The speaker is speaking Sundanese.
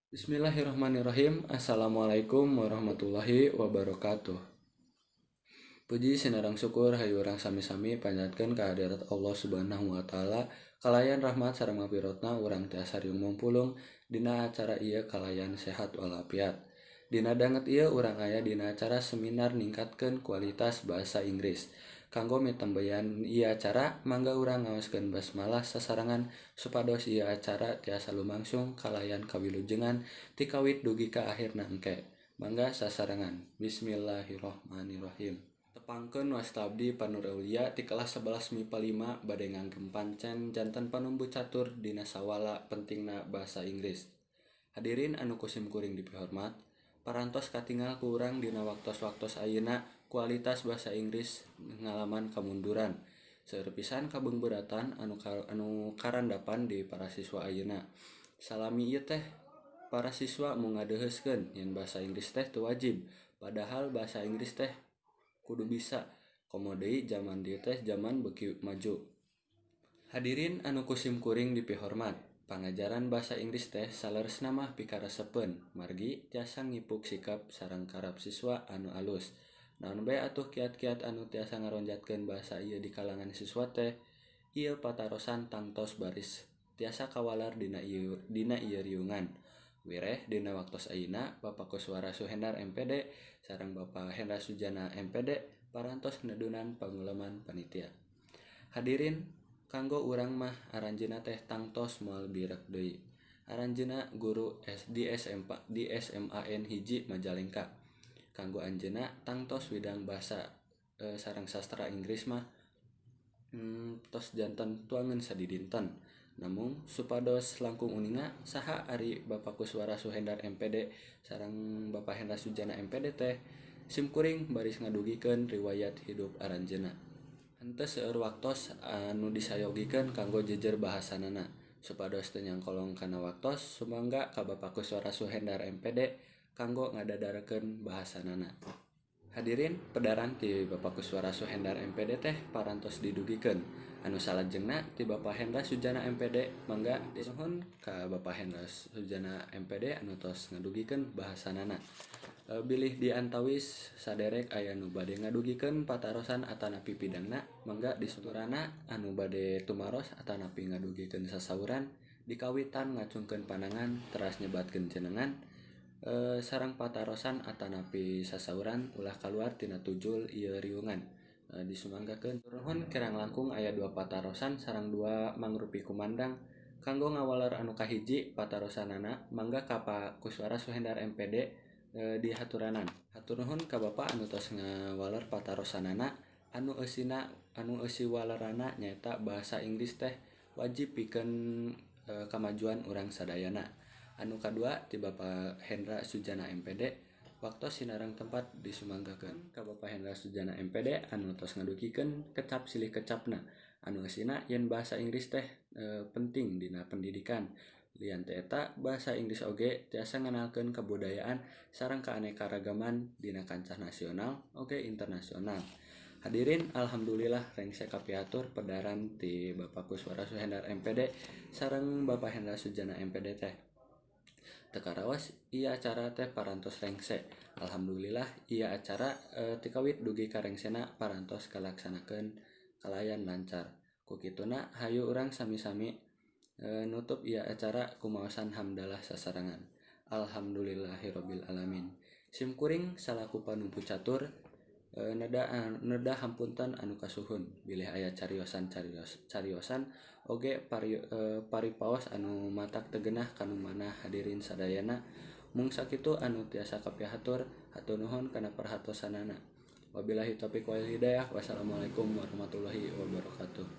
Bismillahirrahmanirrahim. Assalamualaikum warahmatullahi wabarakatuh. Puji sinarang syukur hayu urang sami-sami panjatkeun ka hadirat Allah Subhanahu wa taala kalayan rahmat sareng mapirotna urang tiasa riung mumpulung dina acara ieu kalayan sehat walafiat. Dina danget ieu urang aya dina acara seminar ningkatkeun kualitas bahasa Inggris. Kanggo mitembeyan ieu acara mangga urang ngaoskeun basmalah sasarangan supados ieu acara tiasa lumangsung kalayan kawilujengan ti kawit dugi ka akhirna engke. Mangga sasarangan. Bismillahirrahmanirrahim. Tepangkeun wastabdi Panureulia ti kelas 11 MIPA 5 bade nganggem pancen janten panumbu catur dina sawala pentingna bahasa Inggris. Hadirin anu kusim kuring dipihormat, parantos katingal ku urang dina waktos-waktos ayeuna kualitas bahasa Inggris ngalaman kamunduran. Seueur pisan kabeungbeuratan anu karandapan di para siswa ayeuna. Salami ieu teh para siswa mau ngadeuheuskeun yen bahasa Inggris teh teu wajib, padahal bahasa Inggris teh kudu bisa. Komo deui zaman dieu teh zaman beuki maju. Hadirin anu kusim kuring dipihormat, pangajaran bahasa Inggris teh saleresna mah pikaresepeun margi tiasa ngipuk sikap sareng karab siswa anu alus. Naon bae atuh kiat-kiat anu tiasa ngaronjatkeun bahasa ieu di kalangan siswa teh, ieu patarosan tangtos baris tiasa kawalar dina ieu riungan. Wireh dina waktos ayeuna Bapak Kuswara Suhendar MPD sareng Bapak Hendra Sujana MPD parantos nedunan panguleman panitia. Hadirin, kanggo urang mah aranjeunna teh tangtos moal birek deui. Aranjeunna guru di SMAN hiji Majalengka. Kanggo anjeunna tangtos widang bahasa sareng sastra Inggris mah tos janten tuangeun sadidinten. Namung supados langkung uninga saha ari Bapak Kuswara Suhendar MPD sareng Bapak Hendra Sujana MPD teh simkuring baris ngadugikeun riwayat hidup aranjeunna. Henteu seueur waktos anu disayogikeun kanggo jejer bahasanana. Supados teu nyangkolong kana waktos sumangga ka Bapak Kuswara Suhendar MPD kanggo ngadadarekeun bahasanana. Hadirin, pedaran ti Bapak Kuswara Suhendar MPD teh parantos didugikeun. Anu salajengna ti Bapak Hendra Sujana MPD mangga disuhun ka Bapak Hendra Sujana MPD anu tos ngadugikeun bahasanana. Bilih di antawis saderek aya nu bade ngadugikeun patarosan atanapi pidangna mangga disuturana anu bade tumaros atanapi ngadugikeun sasauran dikawitan ngacungkeun panangan teras nyebatkeun jenengan sareng patarosan atanapi sasauran ulah kaluar tina tujul ieu riungan. Disumanggakeun nuhun kirang langkung aya 2 patarosan sareng 2 mangrupi kumandang kanggo ngawaler anu kahiji patarosanana mangga ka Pak Kuswara Suhendar MPD dihaturanan. Hatur nuhun ka Bapak anu tos ngawaler patarosanana anu eusi walerana nyaeta bahasa Inggris teh wajib pikeun kamajuan urang sadayana. Anu kadua ti Bapak Hendra Sujana MPD waktos sinareng tempat disumanggakeun ka Bapak Hendra Sujana MPD anu tos ngadugikeun kecap silih kecapna anu eusina yen bahasa Inggris teh penting dina pendidikan. Lian teh eta bahasa Inggris oge tiasa ngenalkeun kabudayaan sareng keanekaragaman dina kancah nasional oge internasional. Hadirin, alhamdulillah rengsek kapiatur pedaran ti Bapak Kuswara Suhendar MPD sareng Bapak Hendra Sujana MPD teh. Teu karaos ieu acara teh parantos rengse. Alhamdulillah ieu acara ti kawit dugi ka rengsena parantos kalaksanakeun kalayan lancar. Ku kituna hayu urang sami-sami nutup ieu acara kumaosan hamdalah sasarangan. Alhamdulillahirabbil alamin. Simkuring salaku panumpu catur neda hampunten anu kasuhun bilih aya cariosan oge paripaos anu matak tegenah kanu manah hadirin sadayana mung sakitu anu tiasa kapihatur hatur nuhun kana perhatosanana. Wabillahi taufiq wal hidayah. Wassalamualaikum warahmatullahi wabarakatuh.